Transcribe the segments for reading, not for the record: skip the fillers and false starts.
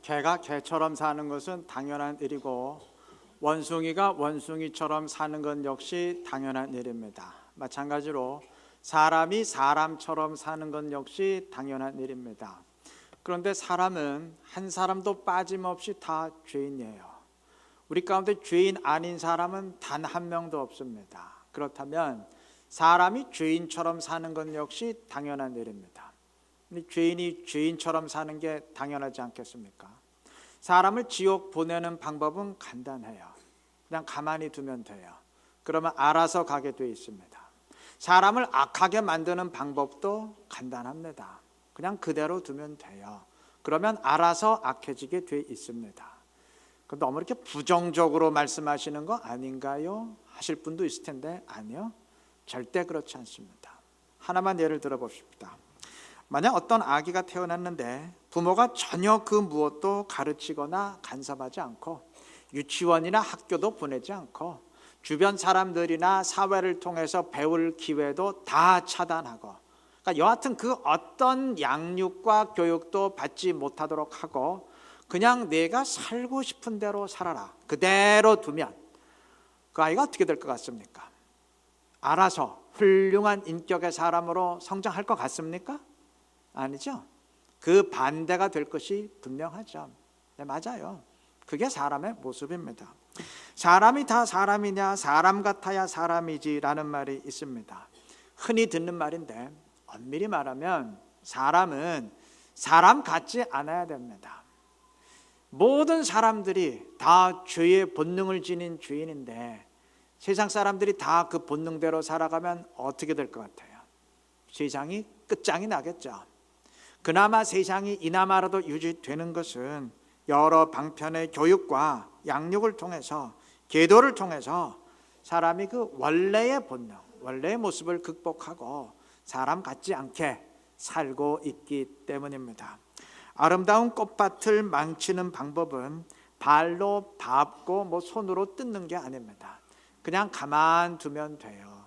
개가 개처럼 사는 것은 당연한 일이고 원숭이가 원숭이처럼 사는 건 역시 당연한 일입니다. 마찬가지로 사람이 사람처럼 사는 건 역시 당연한 일입니다. 그런데 사람은 한 사람도 빠짐없이 다 죄인이에요. 우리 가운데 죄인 아닌 사람은 단 한 명도 없습니다. 그렇다면 사람이 죄인처럼 사는 건 역시 당연한 일입니다. 죄인이 죄인처럼 사는 게 당연하지 않겠습니까? 사람을 지옥 보내는 방법은 간단해요. 그냥 가만히 두면 돼요. 그러면 알아서 가게 돼 있습니다. 사람을 악하게 만드는 방법도 간단합니다. 그냥 그대로 두면 돼요. 그러면 알아서 악해지게 돼 있습니다. 너무 이렇게 부정적으로 말씀하시는 거 아닌가요? 하실 분도 있을 텐데 아니요, 절대 그렇지 않습니다. 하나만 예를 들어봅시다. 만약 어떤 아기가 태어났는데 부모가 전혀 그 무엇도 가르치거나 간섭하지 않고 유치원이나 학교도 보내지 않고 주변 사람들이나 사회를 통해서 배울 기회도 다 차단하고, 그러니까 여하튼 그 어떤 양육과 교육도 받지 못하도록 하고 그냥 내가 살고 싶은 대로 살아라, 그대로 두면 그 아이가 어떻게 될 것 같습니까? 알아서 훌륭한 인격의 사람으로 성장할 것 같습니까? 아니죠. 그 반대가 될 것이 분명하죠. 네, 맞아요. 그게 사람의 모습입니다. 사람이 다 사람이냐, 사람 같아야 사람이지라는 말이 있습니다. 흔히 듣는 말인데 엄밀히 말하면 사람은 사람 같지 않아야 됩니다. 모든 사람들이 다 죄의 본능을 지닌 죄인인데 세상 사람들이 다 그 본능대로 살아가면 어떻게 될 것 같아요? 세상이 끝장이 나겠죠. 그나마 세상이 이나마라도 유지되는 것은 여러 방편의 교육과 양육을 통해서, 계도를 통해서 사람이 그 원래의 본능, 원래의 모습을 극복하고 사람 같지 않게 살고 있기 때문입니다. 아름다운 꽃밭을 망치는 방법은 발로 밟고 손으로 뜯는 게 아닙니다. 그냥 가만 두면 돼요.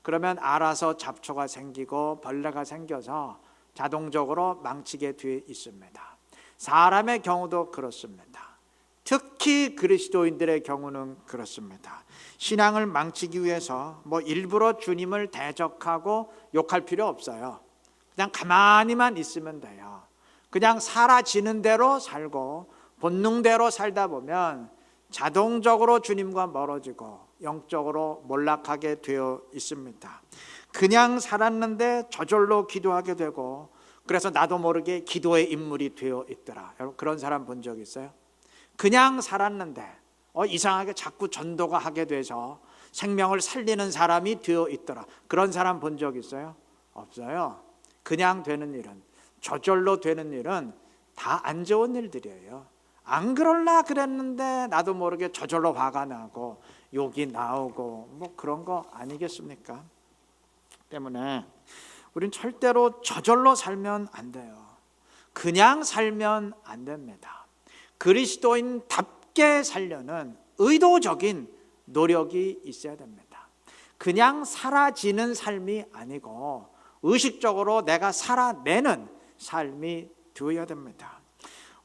그러면 알아서 잡초가 생기고 벌레가 생겨서 자동적으로 망치게 되어 있습니다. 사람의 경우도 그렇습니다. 특히 그리스도인들의 경우는 그렇습니다. 신앙을 망치기 위해서 일부러 주님을 대적하고 욕할 필요 없어요. 그냥 가만히만 있으면 돼요. 그냥 사라지는 대로 살고 본능대로 살다 보면 자동적으로 주님과 멀어지고 영적으로 몰락하게 되어 있습니다. 그냥 살았는데 저절로 기도하게 되고 그래서 나도 모르게 기도의 인물이 되어 있더라. 여러분 그런 사람 본 적 있어요? 그냥 살았는데 이상하게 자꾸 전도가 하게 돼서 생명을 살리는 사람이 되어 있더라. 그런 사람 본 적 있어요? 없어요. 그냥 되는 일은, 저절로 되는 일은 다 안 좋은 일들이에요. 안 그럴라 그랬는데 나도 모르게 저절로 화가 나고 욕이 나오고 그런 거 아니겠습니까? 때문에 우린 절대로 저절로 살면 안 돼요. 그냥 살면 안 됩니다. 그리스도인답게 살려는 의도적인 노력이 있어야 됩니다. 그냥 사라지는 삶이 아니고 의식적으로 내가 살아내는 삶이 되어야 됩니다.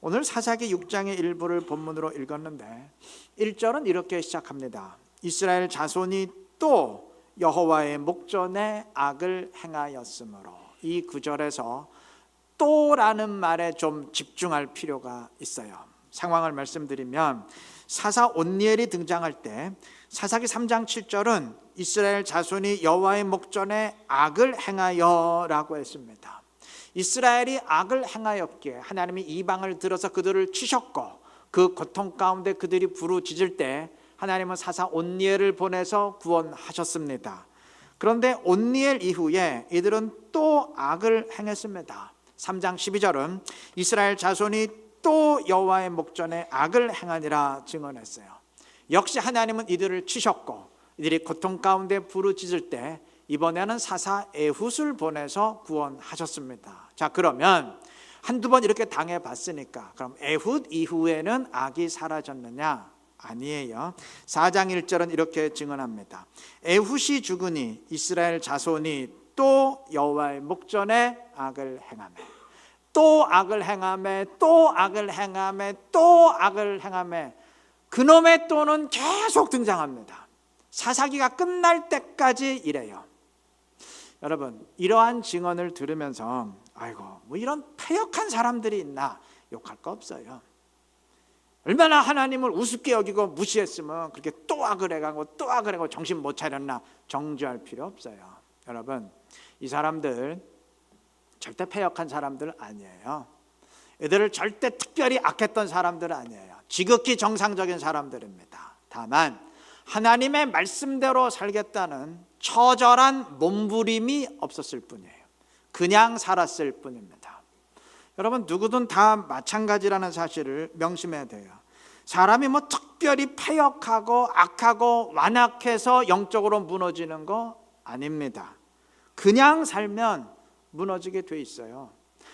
오늘 사사기 6장의 일부를 본문으로 읽었는데 1절은 이렇게 시작합니다. 이스라엘 자손이 또 여호와의 목전에 악을 행하였으므로. 이 구절에서 또라는 말에 좀 집중할 필요가 있어요. 상황을 말씀드리면 사사 온니엘이 등장할 때 사사기 3장 7절은 이스라엘 자손이 여호와의 목전에 악을 행하여 라고 했습니다. 이스라엘이 악을 행하였기에 하나님이 이방을 들어서 그들을 치셨고 그 고통 가운데 그들이 부르짖을 때 하나님은 사사 온니엘을 보내서 구원하셨습니다. 그런데 온니엘 이후에 이들은 또 악을 행했습니다. 3장 12절은 이스라엘 자손이 또 여호와의 목전에 악을 행하니라 증언했어요. 역시 하나님은 이들을 치셨고 이들이 고통 가운데 부르짖을 때 이번에는 사사 에훗을 보내서 구원하셨습니다. 자, 그러면 한두 번 이렇게 당해봤으니까 그럼 에훗 이후에는 악이 사라졌느냐? 아니에요. 4장 1절은 이렇게 증언합니다. 에훗이 죽으니 이스라엘 자손이 또 여호와의 목전에 악을 행하며. 또 악을 행하매 또 악을 행하매 또 악을 행하매 그놈의 또는 계속 등장합니다. 사사기가 끝날 때까지 이래요. 여러분, 이러한 증언을 들으면서 아이고 뭐 이런 패역한 사람들이 있나 욕할 거 없어요. 얼마나 하나님을 우습게 여기고 무시했으면 그렇게 또 악을 해가고 또 악을 해가고 정신 못 차렸나 정죄할 필요 없어요. 여러분, 이 사람들 절대 패역한 사람들 아니에요. 이들을 절대 특별히 악했던 사람들 아니에요. 지극히 정상적인 사람들입니다. 다만 하나님의 말씀대로 살겠다는 처절한 몸부림이 없었을 뿐이에요. 그냥 살았을 뿐입니다. 여러분, 누구든 다 마찬가지라는 사실을 명심해야 돼요. 사람이 뭐 특별히 패역하고 악하고 완악해서 영적으로 무너지는 거 아닙니다. 그냥 살면 무너지게 돼 있어요.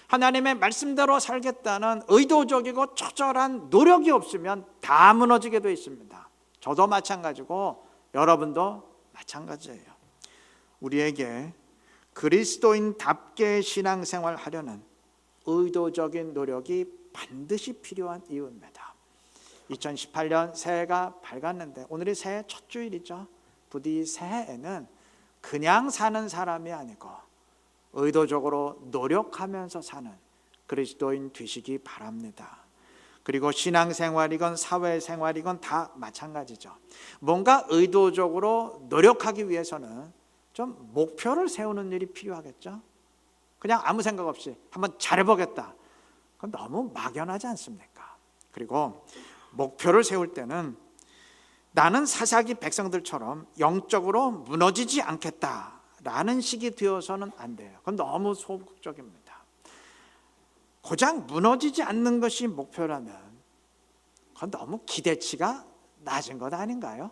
하나님의 말씀대로 살겠다는 의도적이고 처절한 노력이 없으면 다 무너지게 돼 있습니다. 저도 마찬가지고 여러분도 마찬가지예요. 우리에게 그리스도인답게 신앙생활 하려는 의도적인 노력이 반드시 필요한 이유입니다. 2018년 새해가 밝았는데 오늘이 새해 첫 주일이죠. 부디 새해에는 그냥 사는 사람이 아니고 의도적으로 노력하면서 사는 그리스도인 되시기 바랍니다. 그리고 신앙생활이건 사회생활이건 다 마찬가지죠. 뭔가 의도적으로 노력하기 위해서는 좀 목표를 세우는 일이 필요하겠죠. 그냥 아무 생각 없이 한번 잘해보겠다. 그건 너무 막연하지 않습니까? 그리고 목표를 세울 때는 나는 사사기 백성들처럼 영적으로 무너지지 않겠다라는 식이 되어서는 안 돼요. 그건 너무 소극적입니다. 고작 무너지지 않는 것이 목표라면 그건 너무 기대치가 낮은 것 아닌가요?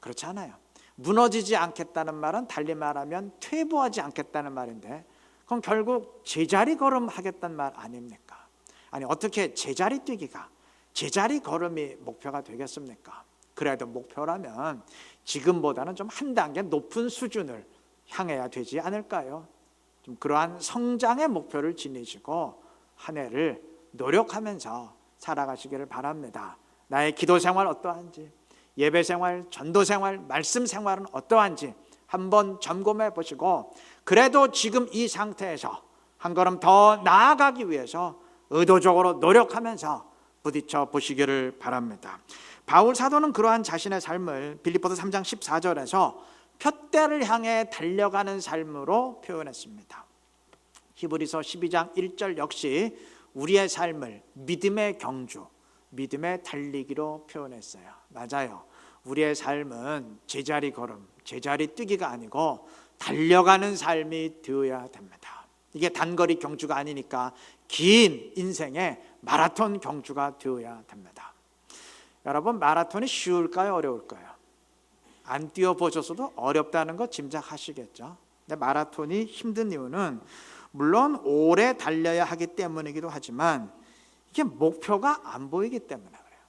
그렇지 않아요. 무너지지 않겠다는 말은 달리 말하면 퇴보하지 않겠다는 말인데 그건 결국 제자리 걸음 하겠다는 말 아닙니까? 아니 어떻게 제자리 뛰기가 제자리 걸음이 목표가 되겠습니까? 그래도 목표라면 지금보다는 좀 한 단계 높은 수준을 향해야 되지 않을까요? 좀 그러한 성장의 목표를 지니시고 한 해를 노력하면서 살아가시기를 바랍니다. 나의 기도 생활 어떠한지, 예배 생활, 전도 생활, 말씀 생활은 어떠한지 한번 점검해 보시고 그래도 지금 이 상태에서 한 걸음 더 나아가기 위해서 의도적으로 노력하면서 부딪혀 보시기를 바랍니다. 바울 사도는 그러한 자신의 삶을 빌립보서 3장 14절에서 푯대를 향해 달려가는 삶으로 표현했습니다. 히브리서 12장 1절 역시 우리의 삶을 믿음의 경주, 믿음의 달리기로 표현했어요. 맞아요. 우리의 삶은 제자리 걸음, 제자리 뛰기가 아니고 달려가는 삶이 되어야 됩니다. 이게 단거리 경주가 아니니까 긴 인생의 마라톤 경주가 되어야 됩니다. 여러분, 마라톤이 쉬울까요? 어려울까요? 안 뛰어보셔서도 어렵다는 거 짐작하시겠죠. 근데 마라톤이 힘든 이유는 물론 오래 달려야 하기 때문이기도 하지만 이게 목표가 안 보이기 때문에 그래요.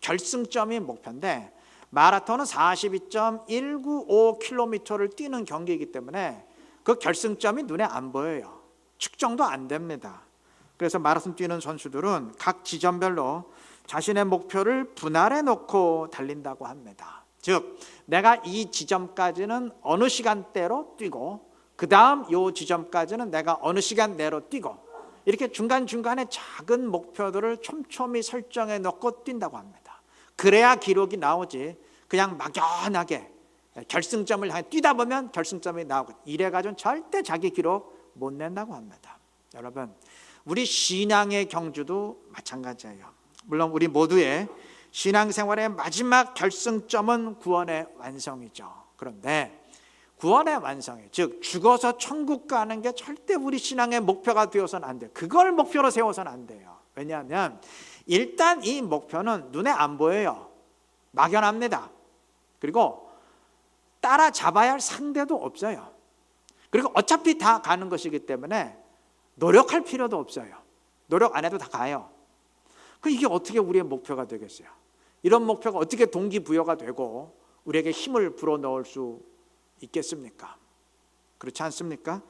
결승점이 목표인데 마라톤은 42.195km를 뛰는 경기이기 때문에 그 결승점이 눈에 안 보여요. 측정도 안 됩니다. 그래서 마라톤 뛰는 선수들은 각 지점별로 자신의 목표를 분할해 놓고 달린다고 합니다. 즉 내가 이 지점까지는 어느 시간대로 뛰고 그 다음 이 지점까지는 내가 어느 시간 내로 뛰고 이렇게 중간중간에 작은 목표들을 촘촘히 설정해 놓고 뛴다고 합니다. 그래야 기록이 나오지 그냥 막연하게 결승점을 향해 뛰다 보면 결승점이 나오고 이래가지고는 절대 자기 기록 못 낸다고 합니다. 여러분, 우리 신앙의 경주도 마찬가지예요. 물론 우리 모두의 신앙생활의 마지막 결승점은 구원의 완성이죠. 그런데 구원의 완성이 즉 죽어서 천국 가는 게 절대 우리 신앙의 목표가 되어서는 안 돼요. 그걸 목표로 세워서는 안 돼요. 왜냐하면 일단 이 목표는 눈에 안 보여요. 막연합니다. 그리고 따라잡아야 할 상대도 없어요. 그리고 어차피 다 가는 것이기 때문에 노력할 필요도 없어요. 노력 안 해도 다 가요. 이게 어떻게 우리의 목표가 되겠어요? 이런 목표가 어떻게 동기부여가 되고 우리에게 힘을 불어넣을 수 있겠습니까? 그렇지 않습니까?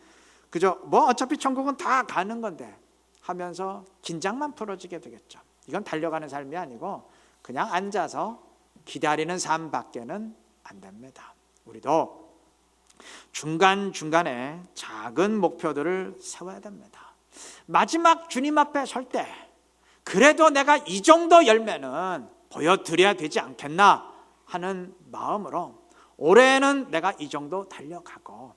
그저 뭐 어차피 천국은 다 가는 건데 하면서 긴장만 풀어지게 되겠죠. 이건 달려가는 삶이 아니고 그냥 앉아서 기다리는 삶밖에는 안 됩니다. 우리도 중간중간에 작은 목표들을 세워야 됩니다. 마지막 주님 앞에 설 때 그래도 내가 이 정도 열매는 보여드려야 되지 않겠나 하는 마음으로 올해는 내가 이 정도 달려가고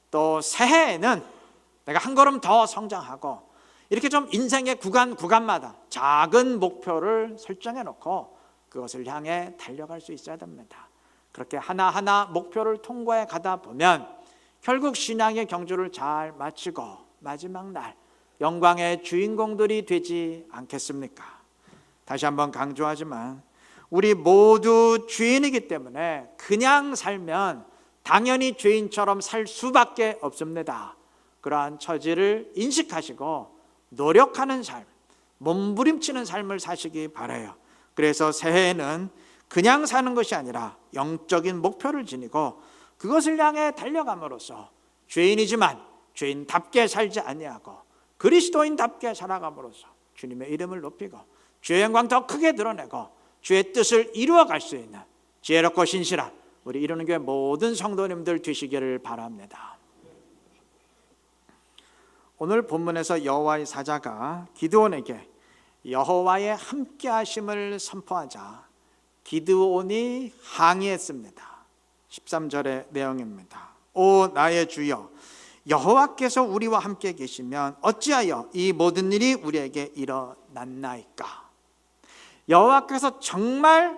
또 새해에는 내가 한 걸음 더 성장하고 이렇게 좀 인생의 구간마다 작은 목표를 설정해 놓고 그것을 향해 달려갈 수 있어야 됩니다. 그렇게 하나하나 목표를 통과해 가다 보면 결국 신앙의 경주를 잘 마치고 마지막 날 영광의 주인공들이 되지 않겠습니까? 다시 한번 강조하지만 우리 모두 죄인이기 때문에 그냥 살면 당연히 죄인처럼 살 수밖에 없습니다. 그러한 처지를 인식하시고 노력하는 삶, 몸부림치는 삶을 사시기 바라요. 그래서 새해에는 그냥 사는 것이 아니라 영적인 목표를 지니고 그것을 향해 달려감으로써 죄인이지만 죄인답게 살지 아니하고 그리스도인답게 살아감으로써 주님의 이름을 높이고 주의 영광 더 크게 드러내고 주의 뜻을 이루어갈 수 있는 지혜롭고 신실한 우리 이루는 교회 모든 성도님들 되시기를 바랍니다. 오늘 본문에서 여호와의 사자가 기드온에게 여호와의 함께하심을 선포하자 기드온이 항의했습니다. 13절의 내용입니다. 오 나의 주여, 여호와께서 우리와 함께 계시면 어찌하여 이 모든 일이 우리에게 일어났나이까? 여호와께서 정말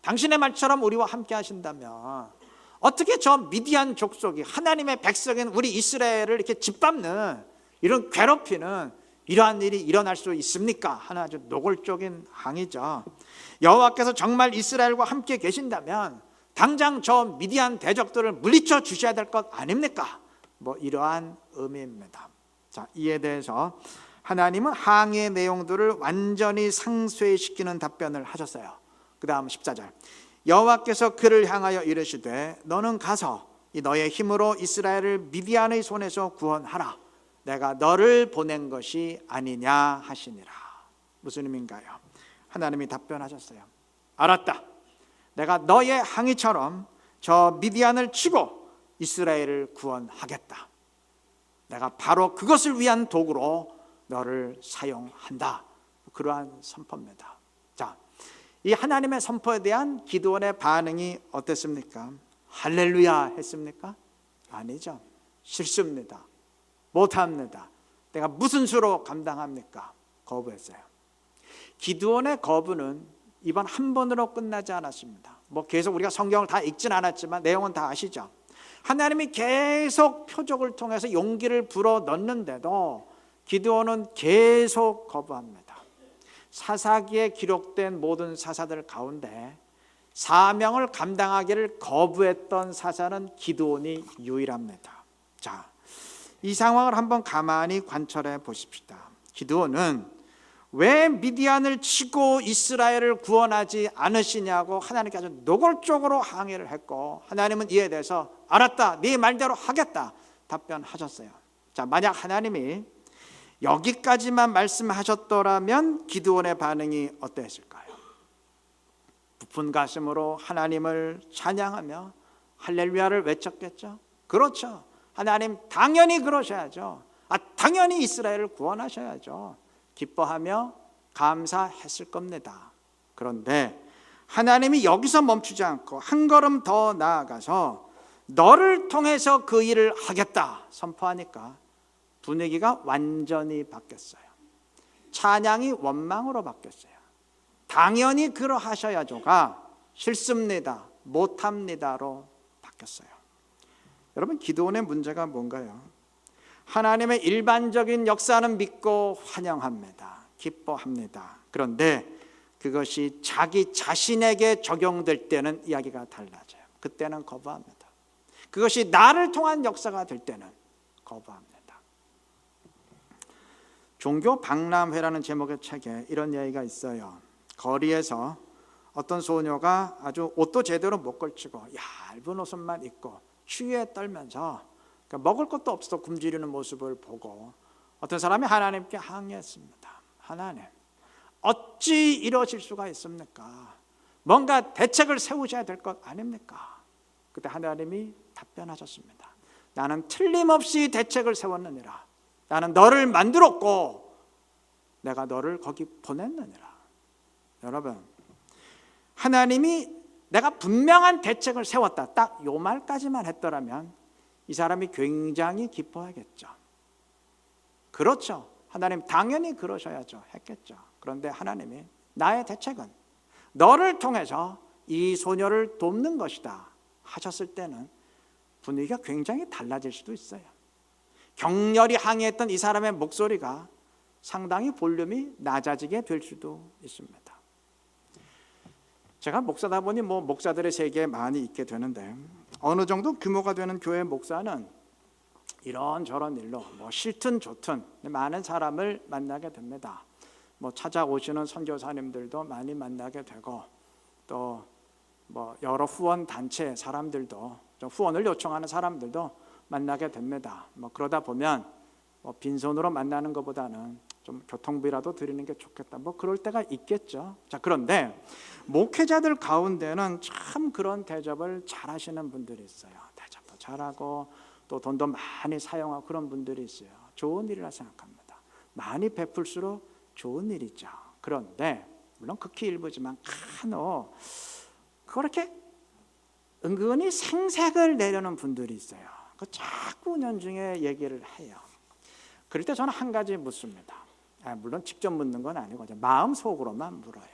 당신의 말처럼 우리와 함께 하신다면 어떻게 저 미디안 족속이 하나님의 백성인 우리 이스라엘을 이렇게 짓밟는 이런 괴롭히는 이러한 일이 일어날 수 있습니까? 하나 아주 노골적인 항의죠. 여호와께서 정말 이스라엘과 함께 계신다면 당장 저 미디안 대적들을 물리쳐 주셔야 될 것 아닙니까? 이러한 의미입니다. 자, 이에 대해서 하나님은 항의의 내용들을 완전히 상쇄시키는 답변을 하셨어요. 그 다음 14절 여호와께서 그를 향하여 이르시되 너는 가서 이 너의 힘으로 이스라엘을 미디안의 손에서 구원하라. 내가 너를 보낸 것이 아니냐 하시니라. 무슨 의미인가요? 하나님이 답변하셨어요. 알았다. 내가 너의 항의처럼 저 미디안을 치고 이스라엘을 구원하겠다. 내가 바로 그것을 위한 도구로 너를 사용한다. 그러한 선포입니다. 자, 이 하나님의 선포에 대한 기드온의 반응이 어땠습니까? 할렐루야 했습니까? 아니죠. 싫습니다. 못합니다. 내가 무슨 수로 감당합니까? 거부했어요. 기드온의 거부는 이번 한 번으로 끝나지 않았습니다. 계속 우리가 성경을 다 읽진 않았지만 내용은 다 아시죠? 하나님이 계속 표적을 통해서 용기를 불어 넣는데도 기드온은 계속 거부합니다. 사사기에 기록된 모든 사사들 가운데 사명을 감당하기를 거부했던 사사는 기드온이 유일합니다. 자, 이 상황을 한번 가만히 관찰해 보십시다. 기드온은 왜 미디안을 치고 이스라엘을 구원하지 않으시냐고 하나님께 아주 노골적으로 항의를 했고 하나님은 이에 대해서 알았다, 네 말대로 하겠다 답변하셨어요. 자, 만약 하나님이 여기까지만 말씀하셨더라면 기드온의 반응이 어땠을까요? 부푼 가슴으로 하나님을 찬양하며 할렐루야를 외쳤겠죠. 그렇죠. 하나님 당연히 그러셔야죠. 당연히 이스라엘을 구원하셔야죠. 기뻐하며 감사했을 겁니다. 그런데 하나님이 여기서 멈추지 않고 한 걸음 더 나아가서 너를 통해서 그 일을 하겠다 선포하니까 분위기가 완전히 바뀌었어요. 찬양이 원망으로 바뀌었어요. 당연히 그러하셔야죠가 싫습니다, 못합니다로 바뀌었어요. 여러분, 기드온의 문제가 뭔가요? 하나님의 일반적인 역사는 믿고 환영합니다. 기뻐합니다. 그런데 그것이 자기 자신에게 적용될 때는 이야기가 달라져요. 그때는 거부합니다. 그것이 나를 통한 역사가 될 때는 거부합니다. 종교 박람회라는 제목의 책에 이런 이야기가 있어요. 거리에서 어떤 소녀가 아주 옷도 제대로 못 걸치고 얇은 옷만 입고 추위에 떨면서 먹을 것도 없어 굶주리는 모습을 보고 어떤 사람이 하나님께 항의했습니다. 하나님, 어찌 이러실 수가 있습니까? 뭔가 대책을 세우셔야 될 것 아닙니까? 그때 하나님이 답변하셨습니다. 나는 틀림없이 대책을 세웠느니라. 나는 너를 만들었고 내가 너를 거기 보냈느니라. 여러분, 하나님이 내가 분명한 대책을 세웠다, 딱 요 말까지만 했더라면 이 사람이 굉장히 기뻐하겠죠. 그렇죠. 하나님 당연히 그러셔야죠. 했겠죠. 그런데 하나님이 나의 대책은 너를 통해서 이 소녀를 돕는 것이다 하셨을 때는 분위기가 굉장히 달라질 수도 있어요. 격렬히 항의했던 이 사람의 목소리가 상당히 볼륨이 낮아지게 될 수도 있습니다. 제가 목사다 보니 목사들의 세계에 많이 있게 되는데, 어느 정도 규모가 되는 교회 목사는 이런저런 일로 싫든 좋든 많은 사람을 만나게 됩니다. 찾아오시는 선교사님들도 많이 만나게 되고, 또 여러 후원 단체 사람들도, 후원을 요청하는 사람들도 만나게 됩니다. 그러다 보면 빈손으로 만나는 것보다는 좀 교통비라도 드리는 게 좋겠다, 그럴 때가 있겠죠. 자, 그런데 목회자들 가운데는 참 그런 대접을 잘 하시는 분들이 있어요. 대접도 잘하고 또 돈도 많이 사용하고 그런 분들이 있어요. 좋은 일이라 생각합니다. 많이 베풀수록 좋은 일이죠. 그런데 물론 극히 일부지만 간혹 그렇게 은근히 생색을 내려는 분들이 있어요. 자꾸 은연중에 얘기를 해요. 그럴 때 저는 한 가지 묻습니다. 물론 직접 묻는 건 아니고 마음속으로만 물어요.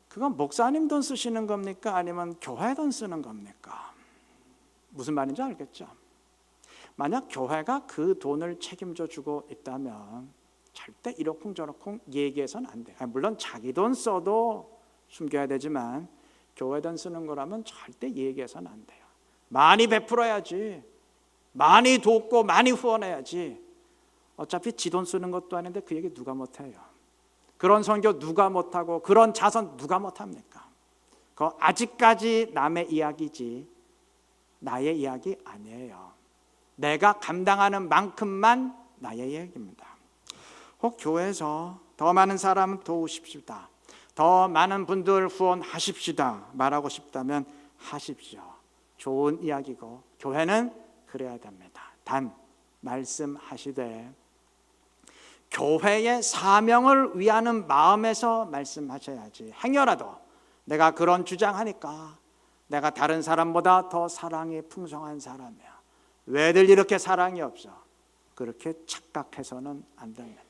그건 목사님 돈 쓰시는 겁니까? 아니면 교회 돈 쓰는 겁니까? 무슨 말인지 알겠죠? 만약 교회가 그 돈을 책임져 주고 있다면 절대 이러쿵저러쿵 얘기해서는 안 돼요. 물론 자기 돈 써도 숨겨야 되지만 교회 돈 쓰는 거라면 절대 얘기해서는 안 돼요. 많이 베풀어야지, 많이 돕고 많이 후원해야지. 어차피 지 돈 쓰는 것도 아닌데 그 얘기 누가 못해요? 그런 선교 누가 못하고 그런 자선 누가 못합니까? 그거 아직까지 남의 이야기지 나의 이야기 아니에요. 내가 감당하는 만큼만 나의 이야기입니다. 혹 교회에서 더 많은 사람 도우십시다, 더 많은 분들 후원하십시다 말하고 싶다면 하십시오. 좋은 이야기고 교회는 그래야 됩니다. 단 말씀하시되 교회의 사명을 위하는 마음에서 말씀하셔야지, 행여라도 내가 그런 주장하니까 내가 다른 사람보다 더 사랑이 풍성한 사람이야, 왜들 이렇게 사랑이 없어, 그렇게 착각해서는 안 됩니다.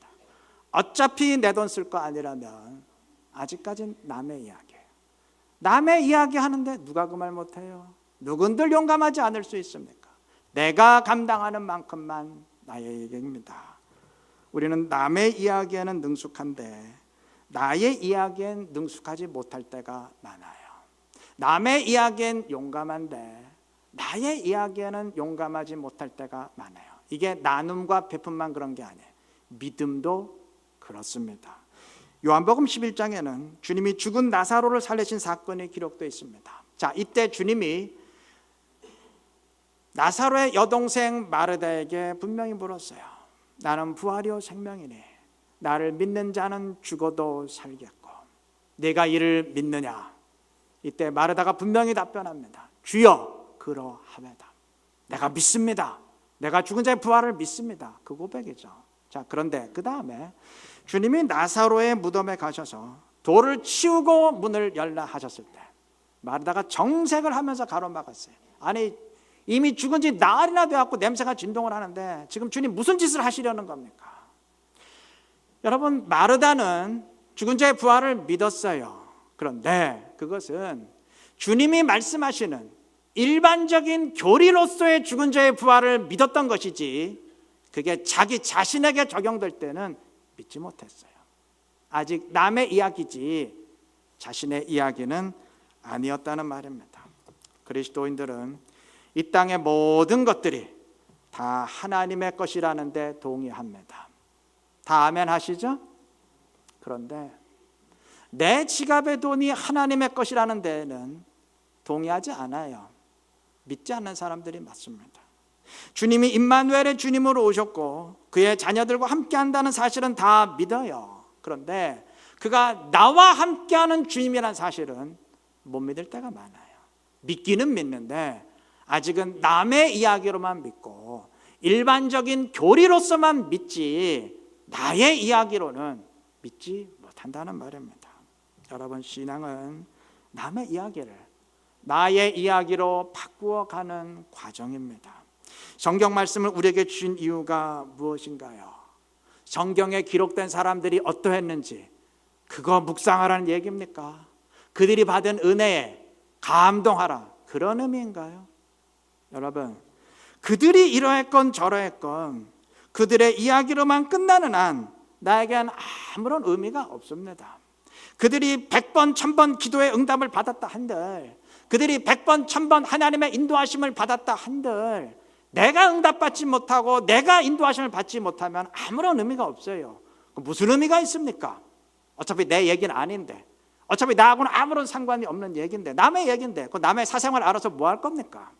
어차피 내 돈 쓸 거 아니라면 아직까진 남의 이야기예요. 남의 이야기 하는데 누가 그 말 못해요? 누군들 용감하지 않을 수 있습니까? 내가 감당하는 만큼만 나의 얘기입니다. 우리는 남의 이야기에는 능숙한데 나의 이야기엔 능숙하지 못할 때가 많아요. 남의 이야기엔 용감한데 나의 이야기에는 용감하지 못할 때가 많아요. 이게 나눔과 베품만 그런 게 아니에요. 믿음도 그렇습니다. 요한복음 11장에는 주님이 죽은 나사로를 살리신 사건이 기록되어 있습니다. 자, 이때 주님이 나사로의 여동생 마르다에게 분명히 물었어요. 나는 부활이요 생명이니 나를 믿는 자는 죽어도 살겠고 네가 이를 믿느냐? 이때 마르다가 분명히 답변합니다. 주여 그러하매다. 내가 믿습니다. 내가 죽은 자의 부활을 믿습니다. 그 고백이죠. 자, 그런데 그 다음에 주님이 나사로의 무덤에 가셔서 돌을 치우고 문을 열라 하셨을 때 마르다가 정색을 하면서 가로막았어요. 아니 이미 죽은 지 나흘이나 되었고 냄새가 진동을 하는데 지금 주님 무슨 짓을 하시려는 겁니까? 여러분, 마르다는 죽은 자의 부활을 믿었어요. 그런데 그것은 주님이 말씀하시는 일반적인 교리로서의 죽은 자의 부활을 믿었던 것이지 그게 자기 자신에게 적용될 때는 믿지 못했어요. 아직 남의 이야기지 자신의 이야기는 아니었다는 말입니다. 그리스도인들은 이 땅의 모든 것들이 다 하나님의 것이라는 데 동의합니다. 다 아멘 하시죠? 그런데 내 지갑의 돈이 하나님의 것이라는 데는 동의하지 않아요. 믿지 않는 사람들이 많습니다. 주님이 임마누엘의 주님으로 오셨고 그의 자녀들과 함께한다는 사실은 다 믿어요. 그런데 그가 나와 함께하는 주님이라는 사실은 못 믿을 때가 많아요. 믿기는 믿는데 아직은 남의 이야기로만 믿고 일반적인 교리로서만 믿지 나의 이야기로는 믿지 못한다는 말입니다. 여러분, 신앙은 남의 이야기를 나의 이야기로 바꾸어가는 과정입니다. 성경 말씀을 우리에게 주신 이유가 무엇인가요? 성경에 기록된 사람들이 어떠했는지 그거 묵상하라는 얘기입니까? 그들이 받은 은혜에 감동하라, 그런 의미인가요? 여러분, 그들이 이러했건 저러했건 그들의 이야기로만 끝나는 한 나에겐 아무런 의미가 없습니다. 그들이 100번 1000번 기도의 응답을 받았다 한들, 그들이 100번 1000번 하나님의 인도하심을 받았다 한들 내가 응답받지 못하고 내가 인도하심을 받지 못하면 아무런 의미가 없어요. 무슨 의미가 있습니까? 어차피 내 얘기는 아닌데, 어차피 나하고는 아무런 상관이 없는 얘기인데, 남의 얘기인데 그 남의 사생활 알아서 뭐 할 겁니까?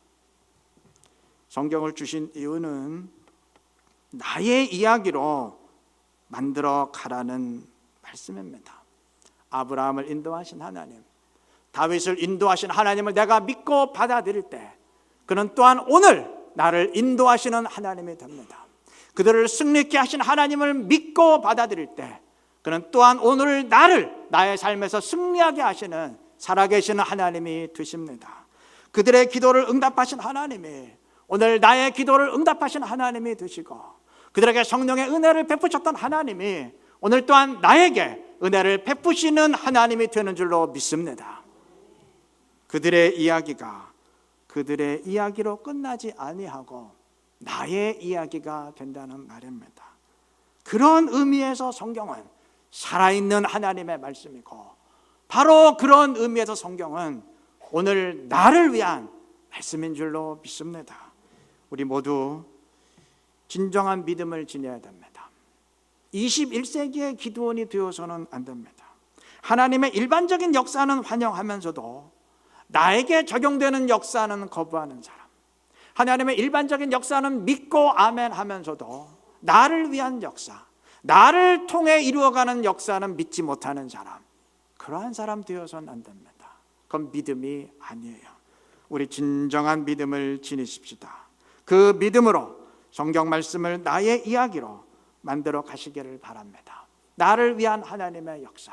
성경을 주신 이유는 나의 이야기로 만들어 가라는 말씀입니다. 아브라함을 인도하신 하나님, 다윗을 인도하신 하나님을 내가 믿고 받아들일 때 그는 또한 오늘 나를 인도하시는 하나님이 됩니다. 그들을 승리케 하신 하나님을 믿고 받아들일 때 그는 또한 오늘 나의 삶에서 승리하게 하시는 살아계시는 하나님이 되십니다. 그들의 기도를 응답하신 하나님이 오늘 나의 기도를 응답하신 하나님이 되시고, 그들에게 성령의 은혜를 베푸셨던 하나님이 오늘 또한 나에게 은혜를 베푸시는 하나님이 되는 줄로 믿습니다. 그들의 이야기가 그들의 이야기로 끝나지 아니하고 나의 이야기가 된다는 말입니다. 그런 의미에서 성경은 살아있는 하나님의 말씀이고, 바로 그런 의미에서 성경은 오늘 나를 위한 말씀인 줄로 믿습니다. 우리 모두 진정한 믿음을 지녀야 됩니다. 21세기의 기도원이 되어서는 안 됩니다. 하나님의 일반적인 역사는 환영하면서도 나에게 적용되는 역사는 거부하는 사람, 하나님의 일반적인 역사는 믿고 아멘 하면서도 나를 위한 역사, 나를 통해 이루어가는 역사는 믿지 못하는 사람, 그러한 사람 되어서는 안 됩니다. 그건 믿음이 아니에요. 우리 진정한 믿음을 지니십시다. 그 믿음으로 성경 말씀을 나의 이야기로 만들어 가시기를 바랍니다. 나를 위한 하나님의 역사,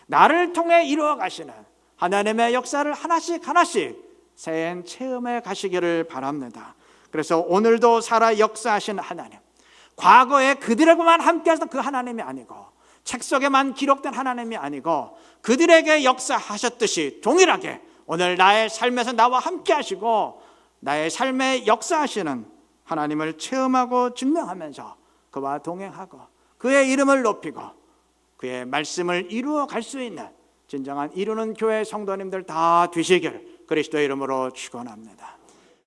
나를 통해 이루어 가시는 하나님의 역사를 하나씩 하나씩 새해 체험해 가시기를 바랍니다. 그래서 오늘도 살아 역사하신 하나님, 과거에 그들에게만 함께하셨던 그 하나님이 아니고 책 속에만 기록된 하나님이 아니고 그들에게 역사하셨듯이 동일하게 오늘 나의 삶에서 나와 함께하시고 나의 삶에 역사하시는 하나님을 체험하고 증명하면서 그와 동행하고 그의 이름을 높이고 그의 말씀을 이루어 갈 수 있는 진정한 이루는 교회 성도님들 다 되시길 그리스도의 이름으로 축원합니다.